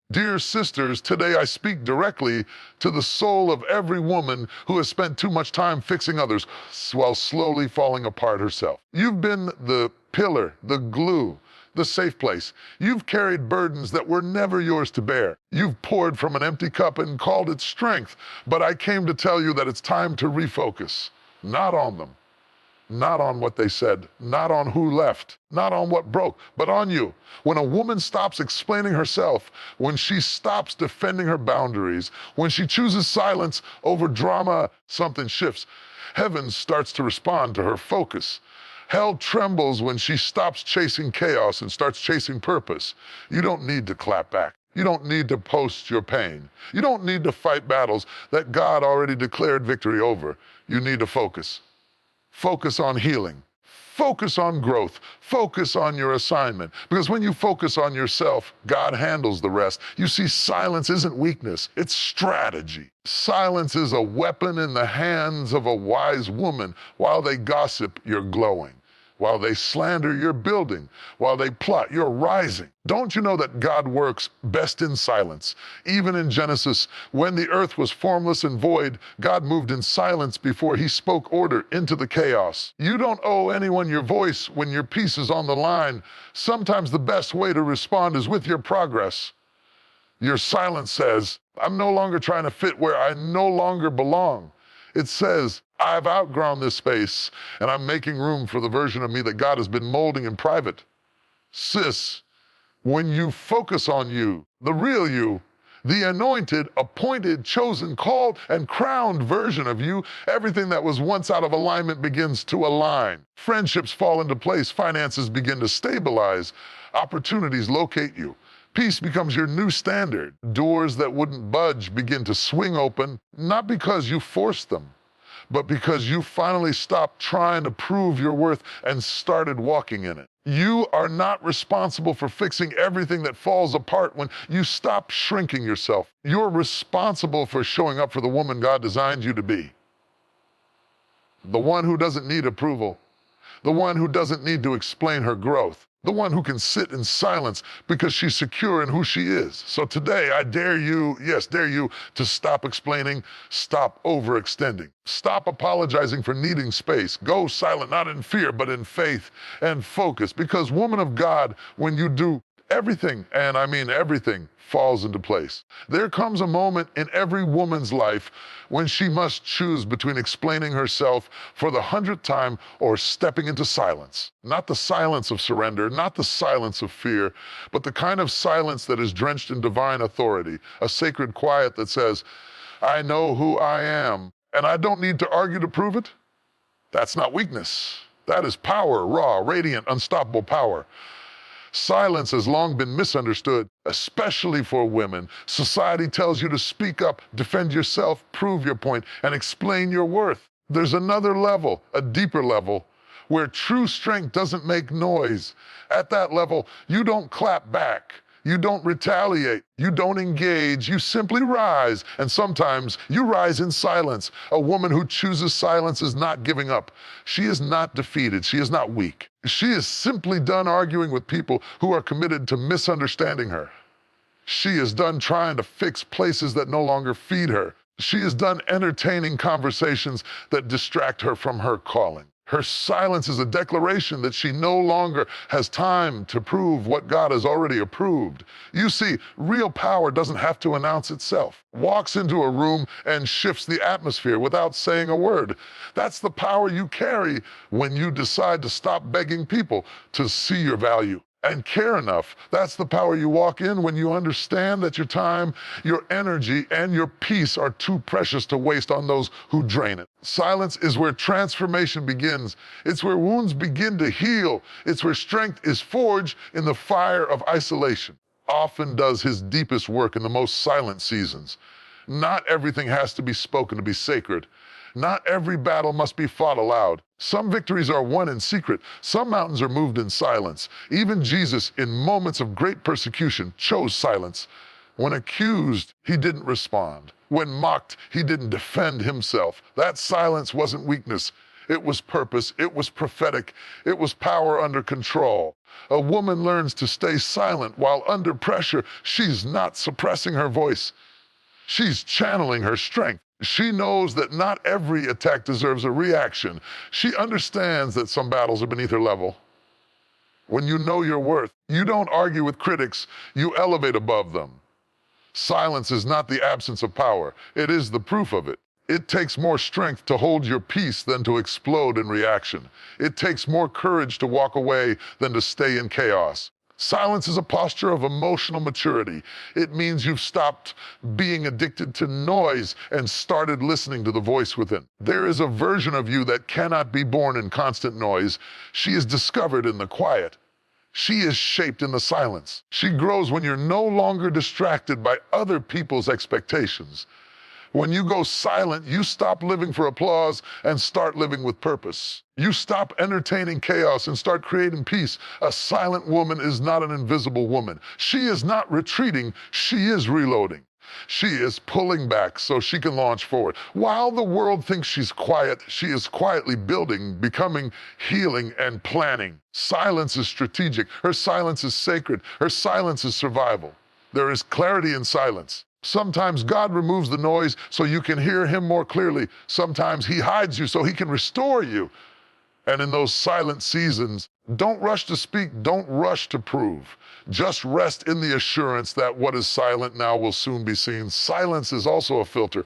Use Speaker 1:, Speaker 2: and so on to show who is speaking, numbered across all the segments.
Speaker 1: Dear sisters, today I speak directly to the soul of every woman who has spent too much time fixing others while slowly falling apart herself. You've been the pillar, the glue, the safe place. You've carried burdens that were never yours to bear. You've poured from an empty cup and called it strength. But I came to tell you that it's time to refocus. Not on them, not on what they said, not on who left, not on what broke, but on you. When a woman stops explaining herself, when she stops defending her boundaries, when she chooses silence over drama, something shifts. Heaven starts to respond to her focus. Hell trembles when she stops chasing chaos and starts chasing purpose. You don't need to clap back. You don't need to post your pain. You don't need to fight battles that God already declared victory over. You need to focus. Focus on healing. Focus on growth. Focus on your assignment. Because when you focus on yourself, God handles the rest. You see, silence isn't weakness, it's strategy. Silence is a weapon in the hands of a wise woman. While they gossip, you're glowing. While they slander, you're building. While they plot, you're rising. Don't you know that God works best in silence? Even in Genesis, when the earth was formless and void, God moved in silence before he spoke order into the chaos. You don't owe anyone your voice when your peace is on the line. Sometimes the best way to respond is with your progress. Your silence says, I'm no longer trying to fit where I no longer belong. It says, I've outgrown this space, and I'm making room for the version of me that God has been molding in private. Sis, when you focus on you, the real you, the anointed, appointed, chosen, called, and crowned version of you, everything that was once out of alignment begins to align. Friendships fall into place, finances begin to stabilize, opportunities locate you. Peace becomes your new standard. Doors that wouldn't budge begin to swing open, not because you forced them, but because you finally stopped trying to prove your worth and started walking in it. You are not responsible for fixing everything that falls apart when you stop shrinking yourself. You're responsible for showing up for the woman God designed you to be. The one who doesn't need approval. The one who doesn't need to explain her growth. The one who can sit in silence because she's secure in who she is. So today, I dare you, yes, dare you, to stop explaining, stop overextending. Stop apologizing for needing space. Go silent, not in fear, but in faith and focus. Because woman of God, when you do, everything, and I mean everything, falls into place. There comes a moment in every woman's life when she must choose between explaining herself for the 100th time or stepping into silence. Not the silence of surrender, not the silence of fear, but the kind of silence that is drenched in divine authority, a sacred quiet that says, I know who I am, and I don't need to argue to prove it. That's not weakness. That is power, raw, radiant, unstoppable power. Silence has long been misunderstood, especially for women. Society tells you to speak up, defend yourself, prove your point, and explain your worth. There's another level, a deeper level, where true strength doesn't make noise. At that level, you don't clap back. You don't retaliate. You don't engage. You simply rise. And sometimes you rise in silence. A woman who chooses silence is not giving up. She is not defeated. She is not weak. She is simply done arguing with people who are committed to misunderstanding her. She is done trying to fix places that no longer feed her. She is done entertaining conversations that distract her from her calling. Her silence is a declaration that she no longer has time to prove what God has already approved. You see, real power doesn't have to announce itself. Walks into a room and shifts the atmosphere without saying a word. That's the power you carry when you decide to stop begging people to see your value and care enough. That's the power you walk in when you understand that your time, your energy, and your peace are too precious to waste on those who drain it. Silence is where transformation begins. It's where wounds begin to heal. It's where strength is forged in the fire of isolation. Often does his deepest work in the most silent seasons. Not everything has to be spoken to be sacred. Not every battle must be fought aloud. Some victories are won in secret. Some mountains are moved in silence. Even Jesus, in moments of great persecution, chose silence. When accused, he didn't respond. When mocked, he didn't defend himself. That silence wasn't weakness. It was purpose. It was prophetic. It was power under control. A woman learns to stay silent while under pressure. She's not suppressing her voice. She's channeling her strength. She knows that not every attack deserves a reaction. She understands that some battles are beneath her level. When you know your worth, you don't argue with critics, you elevate above them. Silence is not the absence of power, it is the proof of it. It takes more strength to hold your peace than to explode in reaction. It takes more courage to walk away than to stay in chaos. Silence is a posture of emotional maturity. It means you've stopped being addicted to noise and started listening to the voice within. There is a version of you that cannot be born in constant noise. She is discovered in the quiet. She is shaped in the silence. She grows when you're no longer distracted by other people's expectations. When you go silent, you stop living for applause and start living with purpose. You stop entertaining chaos and start creating peace. A silent woman is not an invisible woman. She is not retreating, she is reloading. She is pulling back so she can launch forward. While the world thinks she's quiet, she is quietly building, becoming, healing, and planning. Silence is strategic. Her silence is sacred. Her silence is survival. There is clarity in silence. Sometimes God removes the noise so you can hear him more clearly. Sometimes he hides you so he can restore you. And in those silent seasons, don't rush to speak, don't rush to prove. Just rest in the assurance that what is silent now will soon be seen. Silence is also a filter.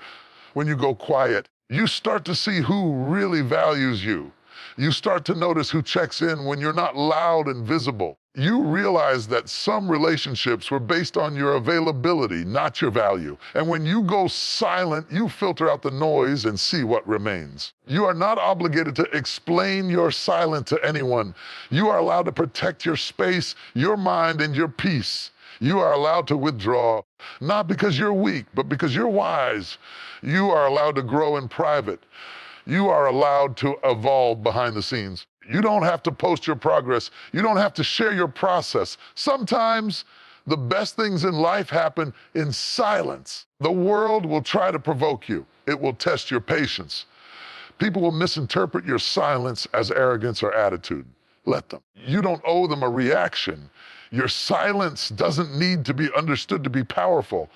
Speaker 1: When you go quiet, you start to see who really values you. You start to notice who checks in when you're not loud and visible. You realize that some relationships were based on your availability, not your value. And when you go silent, you filter out the noise and see what remains. You are not obligated to explain your silence to anyone. You are allowed to protect your space, your mind, and your peace. You are allowed to withdraw, not because you're weak, but because you're wise. You are allowed to grow in private. You are allowed to evolve behind the scenes. You don't have to post your progress. You don't have to share your process. Sometimes the best things in life happen in silence. The world will try to provoke you. It will test your patience. People will misinterpret your silence as arrogance or attitude. Let them. You don't owe them a reaction. Your silence doesn't need to be understood to be powerful.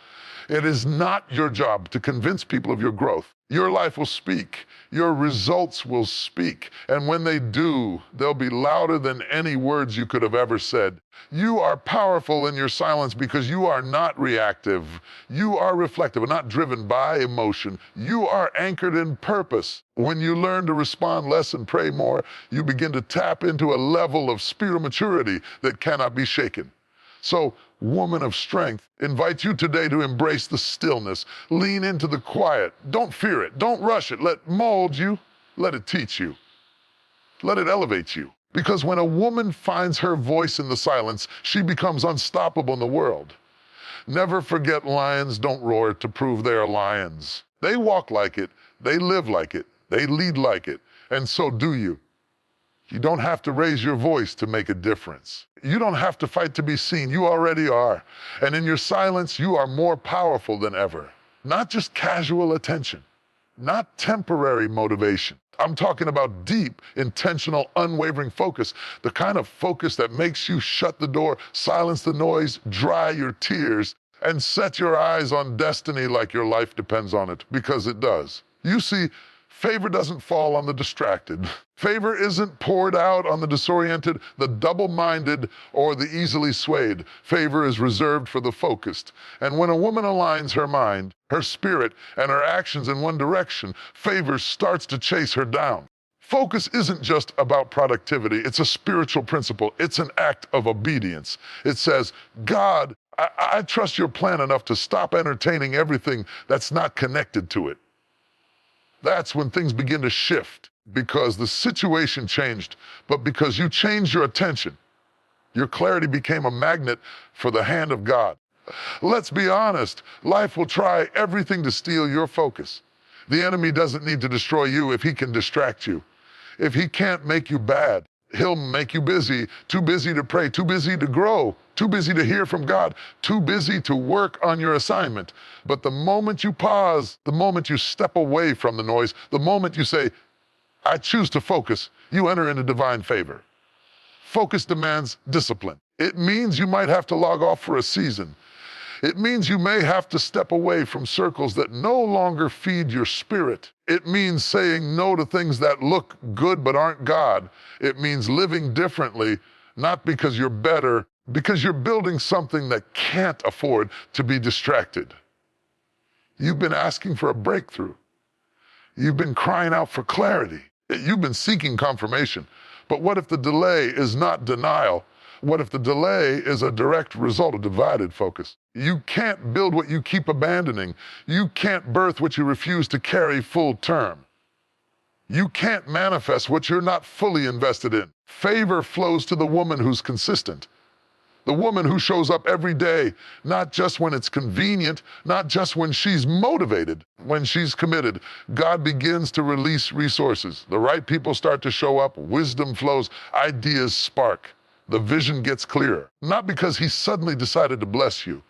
Speaker 1: It is not your job to convince people of your growth. Your life will speak. Your results will speak. And when they do, they'll be louder than any words you could have ever said. You are powerful in your silence because you are not reactive. You are reflective and not driven by emotion. You are anchored in purpose. When you learn to respond less and pray more, you begin to tap into a level of spiritual maturity that cannot be shaken. So, woman of strength, invite you today to embrace the stillness. Lean into the quiet. Don't fear it. Don't rush it. Let it mold you. Let it teach you. Let it elevate you. Because when a woman finds her voice in the silence, she becomes unstoppable in the world. Never forget lions don't roar to prove they are lions. They walk like it. They live like it. They lead like it. And so do you. You don't have to raise your voice to make a difference. You don't have to fight to be seen. You already are. And in your silence, you are more powerful than ever. Not just casual attention, not temporary motivation. I'm talking about deep, intentional, unwavering focus, the kind of focus that makes you shut the door, silence the noise, dry your tears, and set your eyes on destiny like your life depends on it, because it does. You see, favor doesn't fall on the distracted. Favor isn't poured out on the disoriented, the double-minded, or the easily swayed. Favor is reserved for the focused. And when a woman aligns her mind, her spirit, and her actions in one direction, favor starts to chase her down. Focus isn't just about productivity. It's a spiritual principle. It's an act of obedience. It says, God, I trust your plan enough to stop entertaining everything that's not connected to it. That's when things begin to shift, because the situation changed, but because you changed your attention. Your clarity became a magnet for the hand of God. Let's be honest, life will try everything to steal your focus. The enemy doesn't need to destroy you if he can distract you. If he can't make you bad, he'll make you busy, too busy to pray, too busy to grow, too busy to hear from God, too busy to work on your assignment. But the moment you pause, the moment you step away from the noise, the moment you say, I choose to focus, you enter into divine favor. Focus demands discipline. It means you might have to log off for a season. It means you may have to step away from circles that no longer feed your spirit. It means saying no to things that look good but aren't God. It means living differently, not because you're better, because you're building something that can't afford to be distracted. You've been asking for a breakthrough. You've been crying out for clarity. You've been seeking confirmation. But what if the delay is not denial? What if the delay is a direct result of divided focus? You can't build what you keep abandoning. You can't birth what you refuse to carry full term. You can't manifest what you're not fully invested in. Favor flows to the woman who's consistent. The woman who shows up every day, not just when it's convenient, not just when she's motivated, when she's committed. God begins to release resources. The right people start to show up, wisdom flows, ideas spark. The vision gets clearer, not because he suddenly decided to bless you,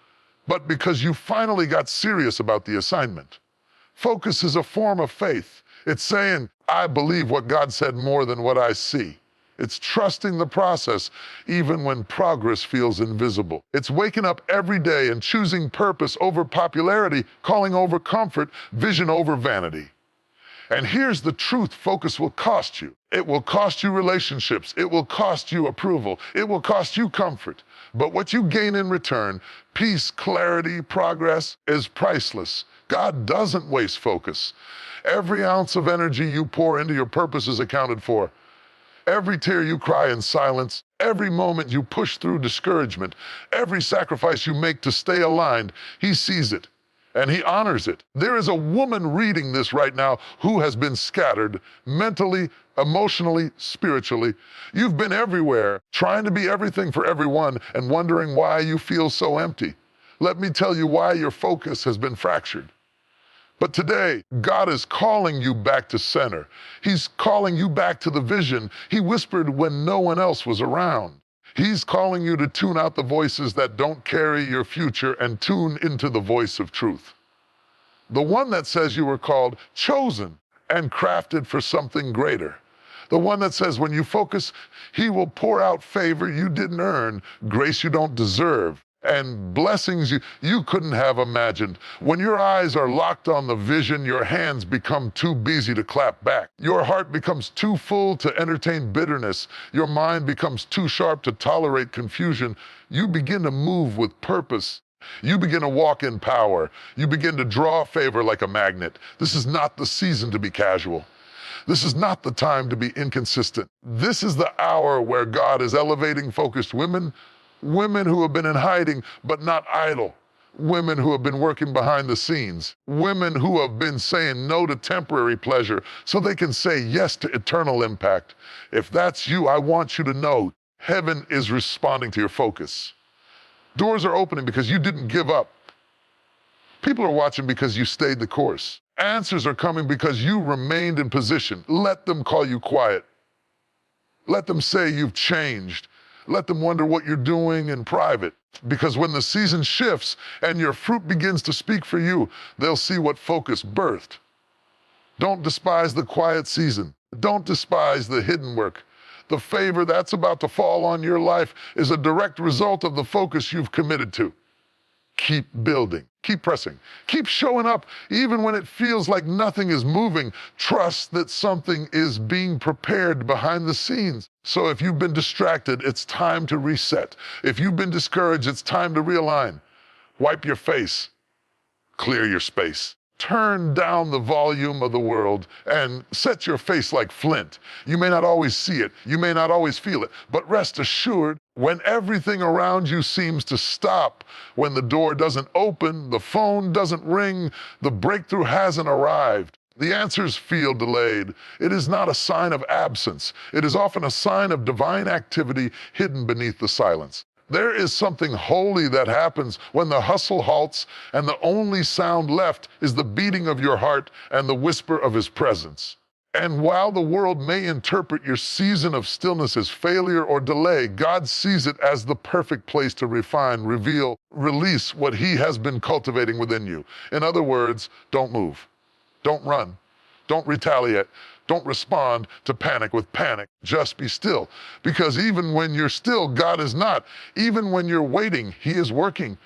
Speaker 1: but because you finally got serious about the assignment. Focus is a form of faith. It's saying, I believe what God said more than what I see. It's trusting the process even when progress feels invisible. It's waking up every day and choosing purpose over popularity, calling over comfort, vision over vanity. And here's the truth focus will cost you. It will cost you relationships. It will cost you approval. It will cost you comfort. But what you gain in return, peace, clarity, progress, is priceless. God doesn't waste focus. Every ounce of energy you pour into your purpose is accounted for. Every tear you cry in silence, every moment you push through discouragement, every sacrifice you make to stay aligned, he sees it and he honors it. There is a woman reading this right now who has been scattered mentally, emotionally, spiritually. You've been everywhere, trying to be everything for everyone and wondering why you feel so empty. Let me tell you why your focus has been fractured. But today, God is calling you back to center. He's calling you back to the vision he whispered when no one else was around. He's calling you to tune out the voices that don't carry your future and tune into the voice of truth. The one that says you were called, chosen, and crafted for something greater. The one that says when you focus, he will pour out favor you didn't earn, grace you don't deserve, and blessings you couldn't have imagined. When your eyes are locked on the vision, your hands become too busy to clap back. Your heart becomes too full to entertain bitterness. Your mind becomes too sharp to tolerate confusion. You begin to move with purpose. You begin to walk in power. You begin to draw favor like a magnet. This is not the season to be casual. This is not the time to be inconsistent. This is the hour where God is elevating focused women who have been in hiding but not idle, women who have been working behind the scenes, women who have been saying no to temporary pleasure so they can say yes to eternal impact. If that's you, I want you to know heaven is responding to your focus. Doors are opening because you didn't give up. People are watching because you stayed the course. Answers are coming because you remained in position. Let them call you quiet. Let them say you've changed. Let them wonder what you're doing in private. Because when the season shifts and your fruit begins to speak for you, they'll see what focus birthed. Don't despise the quiet season. Don't despise the hidden work. The favor that's about to fall on your life is a direct result of the focus you've committed to. Keep building, keep pressing, keep showing up even when it feels like nothing is moving. Trust that something is being prepared behind the scenes. So if you've been distracted, it's time to reset. If you've been discouraged, it's time to realign. Wipe your face, clear your space. Turn down the volume of the world and set your face like flint. You may not always see it, you may not always feel it, but rest assured, when everything around you seems to stop, when the door doesn't open, the phone doesn't ring, the breakthrough hasn't arrived, the answers feel delayed, it is not a sign of absence. It is often a sign of divine activity hidden beneath the silence. There is something holy that happens when the hustle halts and the only sound left is the beating of your heart and the whisper of his presence. And while the world may interpret your season of stillness as failure or delay, God sees it as the perfect place to refine, reveal, release what he has been cultivating within you. In other words, don't move, don't run, Don't retaliate. Don't respond to panic with panic. Just be still. Because even when you're still, God is not. Even when you're waiting, He is working.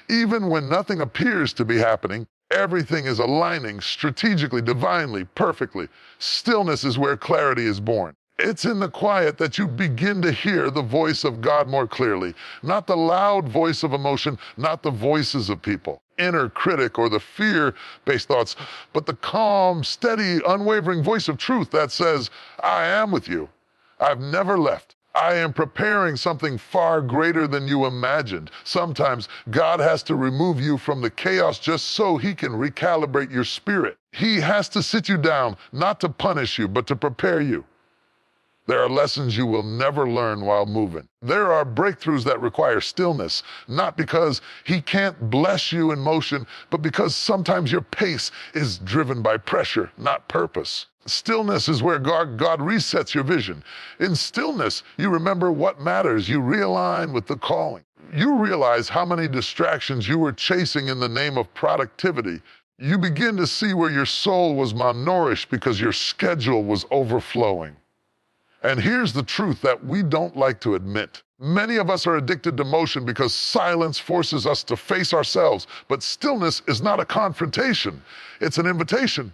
Speaker 1: Even when nothing appears to be happening, everything is aligning strategically, divinely, perfectly. Stillness is where clarity is born. It's in the quiet that you begin to hear the voice of God more clearly. Not the loud voice of emotion, not the voices of people, inner critic or the fear-based thoughts, but the calm, steady, unwavering voice of truth that says, I am with you. I've never left. I am preparing something far greater than you imagined. Sometimes God has to remove you from the chaos just so He can recalibrate your spirit. He has to sit you down, not to punish you, but to prepare you. There are lessons you will never learn while moving. There are breakthroughs that require stillness, not because He can't bless you in motion, but because sometimes your pace is driven by pressure, not purpose. Stillness is where God resets your vision. In stillness, you remember what matters. You realign with the calling. You realize how many distractions you were chasing in the name of productivity. You begin to see where your soul was malnourished because your schedule was overflowing. And here's the truth that we don't like to admit. Many of us are addicted to motion because silence forces us to face ourselves. But stillness is not a confrontation. It's an invitation.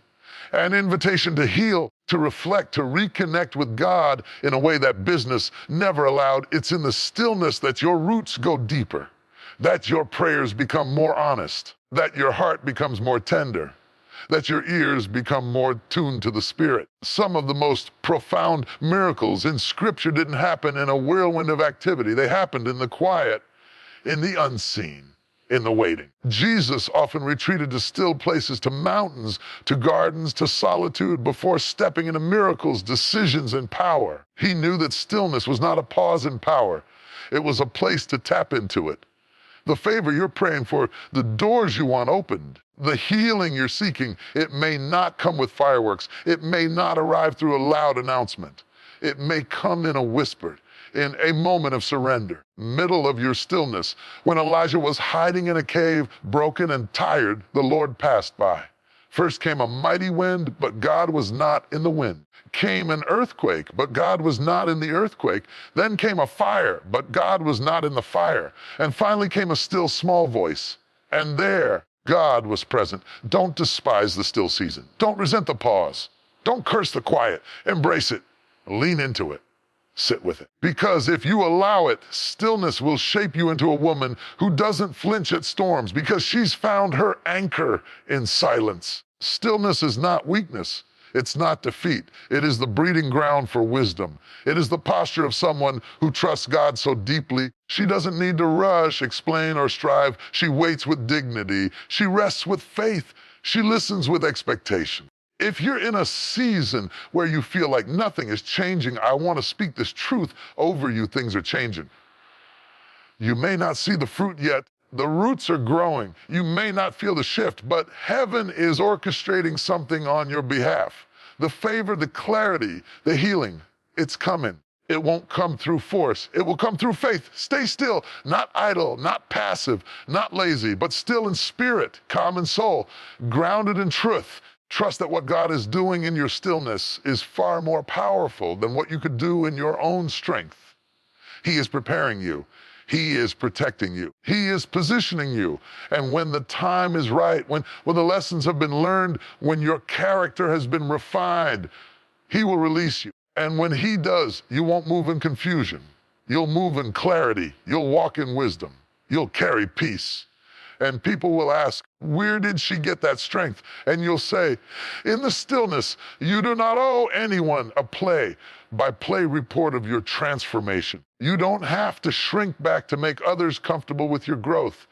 Speaker 1: An invitation to heal, to reflect, to reconnect with God in a way that business never allowed. It's in the stillness that your roots go deeper, that your prayers become more honest, that your heart becomes more tender, that your ears become more tuned to the Spirit. Some of the most profound miracles in Scripture didn't happen in a whirlwind of activity. They happened in the quiet, in the unseen, in the waiting. Jesus often retreated to still places, to mountains, to gardens, to solitude before stepping into miracles, decisions, and power. He knew that stillness was not a pause in power. It was a place to tap into it. The favor you're praying for, the doors you want opened, the healing you're seeking, it may not come with fireworks. It may not arrive through a loud announcement. It may come in a whisper, in a moment of surrender, middle of your stillness. When Elijah was hiding in a cave, broken and tired, the Lord passed by. First came a mighty wind, but God was not in the wind. Came an earthquake, but God was not in the earthquake. Then came a fire, but God was not in the fire. And finally came a still small voice. And there, God was present. Don't despise the still season. Don't resent the pause. Don't curse the quiet. Embrace it. Lean into it. Sit with it. Because if you allow it, stillness will shape you into a woman who doesn't flinch at storms because she's found her anchor in silence. Stillness is not weakness. It's not defeat. It is the breeding ground for wisdom. It is the posture of someone who trusts God so deeply. She doesn't need to rush, explain, or strive. She waits with dignity. She rests with faith. She listens with expectation. If you're in a season where you feel like nothing is changing, I want to speak this truth over you. Things are changing. You may not see the fruit yet. The roots are growing. You may not feel the shift, but heaven is orchestrating something on your behalf. The favor, the clarity, the healing, it's coming. It won't come through force. It will come through faith. Stay still, not idle, not passive, not lazy, but still in spirit, calm in soul, grounded in truth. Trust that what God is doing in your stillness is far more powerful than what you could do in your own strength. He is preparing you. He is protecting you. He is positioning you. And when the time is right, when the lessons have been learned, when your character has been refined, He will release you. And when He does, you won't move in confusion. You'll move in clarity. You'll walk in wisdom. You'll carry peace. And people will ask, where did she get that strength? And you'll say, in the stillness, you do not owe anyone a by-play report of your transformation. You don't have to shrink back to make others comfortable with your growth.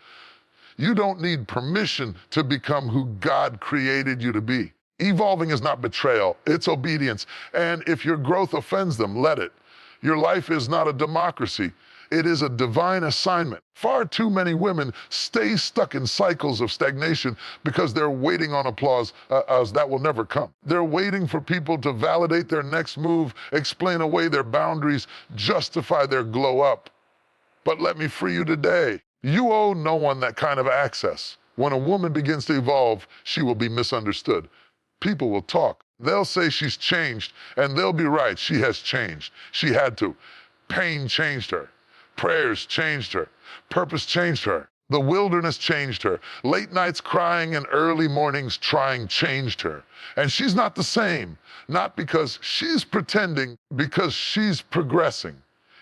Speaker 1: You don't need permission to become who God created you to be. Evolving is not betrayal, it's obedience. And if your growth offends them, let it. Your life is not a democracy. It is a divine assignment. Far too many women stay stuck in cycles of stagnation because they're waiting on applause that will never come. They're waiting for people to validate their next move, explain away their boundaries, justify their glow up. But let me free you today. You owe no one that kind of access. When a woman begins to evolve, she will be misunderstood. People will talk. They'll say she's changed, and they'll be right. She has changed. She had to. Pain changed her. Prayers changed her. Purpose changed her. The wilderness changed her. Late nights crying and early mornings trying changed her. And she's not the same. Not because she's pretending, because she's progressing.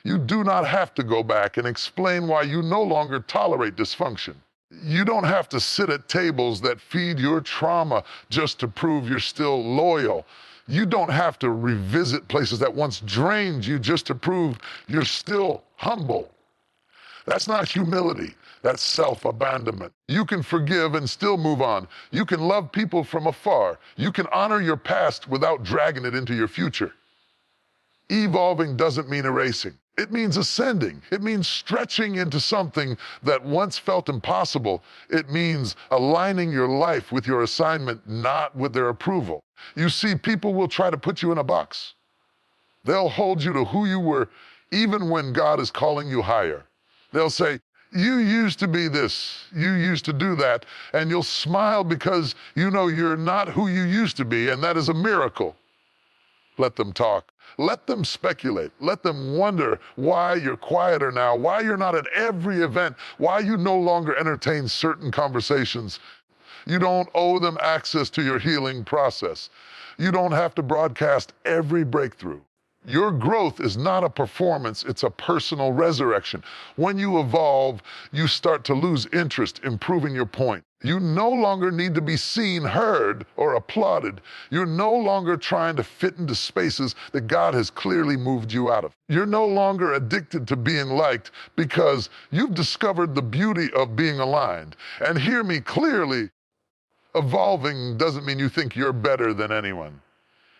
Speaker 1: You do not have to go back and explain why you no longer tolerate dysfunction. You don't have to sit at tables that feed your trauma just to prove you're still loyal. You don't have to revisit places that once drained you just to prove you're still humble. That's not humility. That's self-abandonment. You can forgive and still move on. You can love people from afar. You can honor your past without dragging it into your future. Evolving doesn't mean erasing. It means ascending. It means stretching into something that once felt impossible. It means aligning your life with your assignment, not with their approval. You see, people will try to put you in a box. They'll hold you to who you were, even when God is calling you higher. They'll say, you used to be this, you used to do that, and you'll smile because you know you're not who you used to be, and that is a miracle. Let them talk. Let them speculate. Let them wonder why you're quieter now, why you're not at every event, why you no longer entertain certain conversations. You don't owe them access to your healing process. You don't have to broadcast every breakthrough. Your growth is not a performance, it's a personal resurrection. When you evolve, you start to lose interest in proving your point. You no longer need to be seen, heard, or applauded. You're no longer trying to fit into spaces that God has clearly moved you out of. You're no longer addicted to being liked because you've discovered the beauty of being aligned. And hear me clearly, evolving doesn't mean you think you're better than anyone.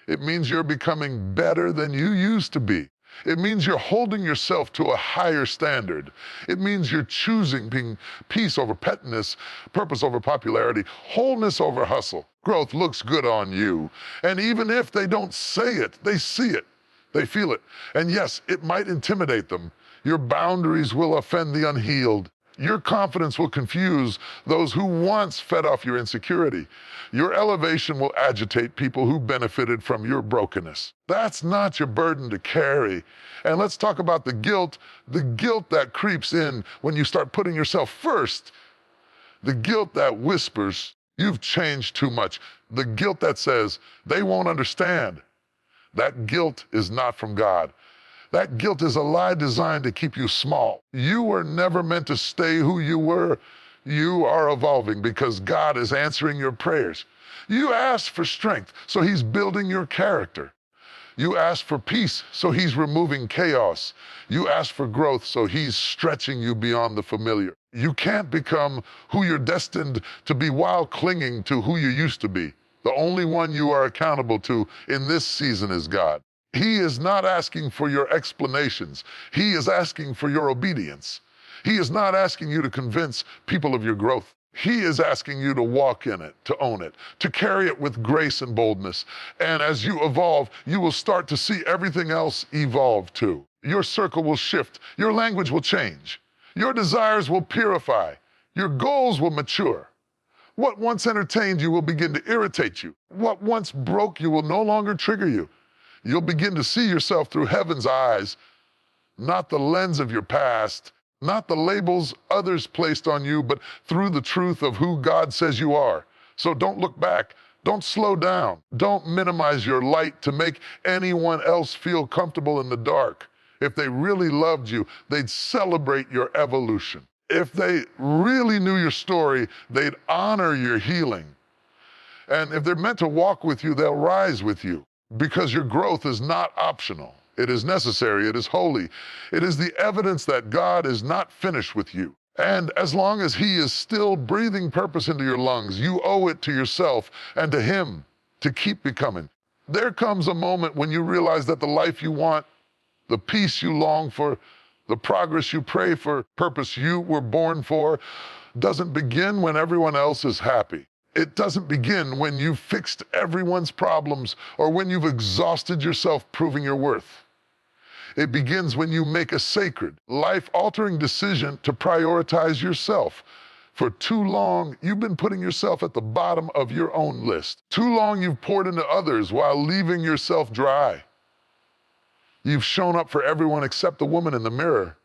Speaker 1: It means you're becoming better than you used to be. It means you're holding yourself to a higher standard. It means you're choosing being peace over pettiness, purpose over popularity, wholeness over hustle. Growth looks good on you. And even if they don't say it, they see it. They feel it. And yes, it might intimidate them. Your boundaries will offend the unhealed. Your confidence will confuse those who once fed off your insecurity. Your elevation will agitate people who benefited from your brokenness. That's not your burden to carry. And let's talk about the guilt that creeps in when you start putting yourself first. The guilt that whispers, you've changed too much. The guilt that says, they won't understand. That guilt is not from God. That guilt is a lie designed to keep you small. You were never meant to stay who you were. You are evolving because God is answering your prayers. You asked for strength, so He's building your character. You asked for peace, so He's removing chaos. You asked for growth, so He's stretching you beyond the familiar. You can't become who you're destined to be while clinging to who you used to be. The only one you are accountable to in this season is God. He is not asking for your explanations. He is asking for your obedience. He is not asking you to convince people of your growth. He is asking you to walk in it, to own it, to carry it with grace and boldness. And as you evolve, you will start to see everything else evolve too. Your circle will shift. Your language will change. Your desires will purify. Your goals will mature. What once entertained you will begin to irritate you. What once broke you will no longer trigger you. You'll begin to see yourself through heaven's eyes, not the lens of your past, not the labels others placed on you, but through the truth of who God says you are. So don't look back. Don't slow down. Don't minimize your light to make anyone else feel comfortable in the dark. If they really loved you, they'd celebrate your evolution. If they really knew your story, they'd honor your healing. And if they're meant to walk with you, they'll rise with you. Because your growth is not optional. It is necessary. It is holy. It is the evidence that God is not finished with you. And as long as He is still breathing purpose into your lungs, you owe it to yourself and to Him to keep becoming. There comes a moment when you realize that the life you want, the peace you long for, the progress you pray for, purpose you were born for, doesn't begin when everyone else is happy. It doesn't begin when you've fixed everyone's problems or when you've exhausted yourself proving your worth. It begins when you make a sacred, life-altering decision to prioritize yourself For too long, you've been putting yourself at the bottom of your own list. Too long, you've poured into others while leaving yourself dry. You've shown up for everyone except the woman in the mirror.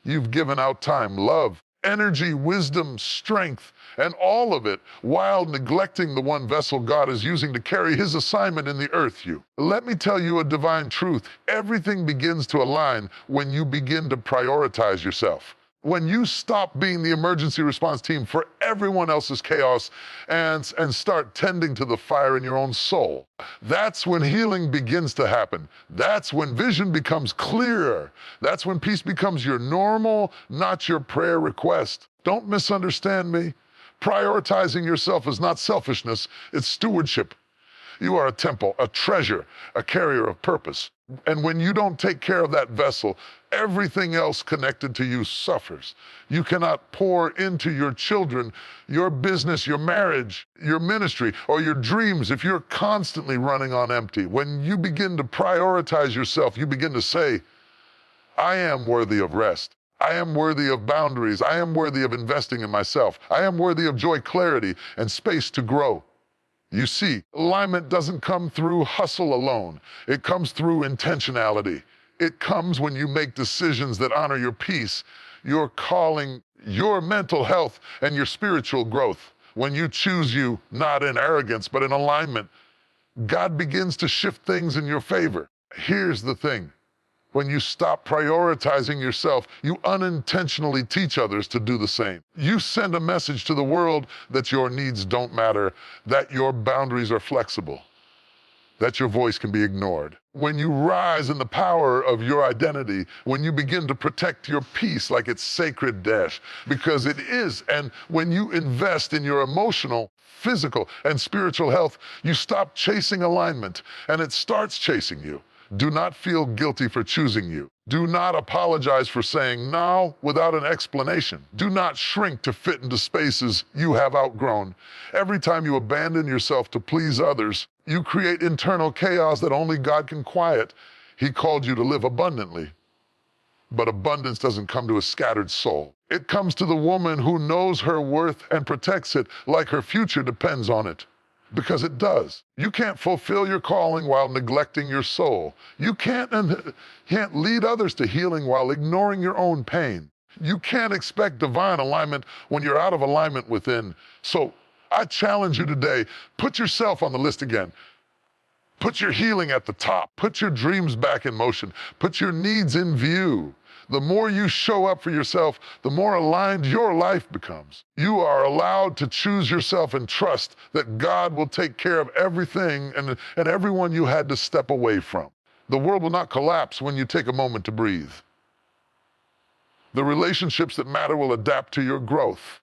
Speaker 1: You've given out time, love, energy, wisdom, strength, and all of it while neglecting the one vessel God is using to carry his assignment in the earth you. Let me tell you a divine truth. Everything begins to align when you begin to prioritize yourself. When you stop being the emergency response team for everyone else's chaos and start tending to the fire in your own soul, that's when healing begins to happen. That's when vision becomes clearer. That's when peace becomes your normal, not your prayer request. Don't misunderstand me. Prioritizing yourself is not selfishness, it's stewardship. You are a temple, a treasure, a carrier of purpose. And when you don't take care of that vessel, everything else connected to you suffers. You cannot pour into your children, your business, your marriage, your ministry, or your dreams if you're constantly running on empty. When you begin to prioritize yourself, you begin to say, I am worthy of rest. I am worthy of boundaries. I am worthy of investing in myself. I am worthy of joy, clarity, and space to grow. You see, alignment doesn't come through hustle alone. It comes through intentionality. It comes when you make decisions that honor your peace, your calling, your mental health, and your spiritual growth. When you choose you, not in arrogance, but in alignment, God begins to shift things in your favor. Here's the thing. When you stop prioritizing yourself, you unintentionally teach others to do the same. You send a message to the world that your needs don't matter, that your boundaries are flexible, that your voice can be ignored. When you rise in the power of your identity, when you begin to protect your peace like it's sacred dash, because it is, and when you invest in your emotional, physical, and spiritual health, you stop chasing alignment, and it starts chasing you. Do not feel guilty for choosing you. Do not apologize for saying no without an explanation. Do not shrink to fit into spaces you have outgrown. Every time you abandon yourself to please others, you create internal chaos that only God can quiet. He called you to live abundantly. But abundance doesn't come to a scattered soul. It comes to the woman who knows her worth and protects it like her future depends on it. Because it does. You can't fulfill your calling while neglecting your soul. You can't lead others to healing while ignoring your own pain. You can't expect divine alignment when you're out of alignment within. So I challenge you today, put yourself on the list again. Put your healing at the top. Put your dreams back in motion. Put your needs in view. The more you show up for yourself, the more aligned your life becomes. You are allowed to choose yourself and trust that God will take care of everything and everyone you had to step away from. The world will not collapse when you take a moment to breathe. The relationships that matter will adapt to your growth.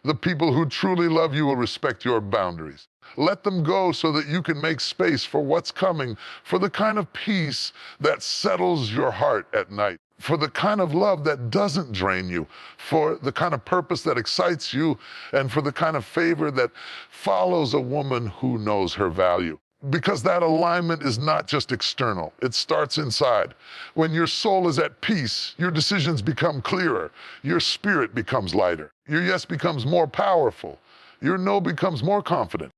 Speaker 1: The people who truly love you will respect your boundaries. Let them go so that you can make space for what's coming, for the kind of peace that settles your heart at night, for the kind of love that doesn't drain you, for the kind of purpose that excites you, and for the kind of favor that follows a woman who knows her value. Because that alignment is not just external, it starts inside. When your soul is at peace, your decisions become clearer, your spirit becomes lighter, your yes becomes more powerful, your no becomes more confident.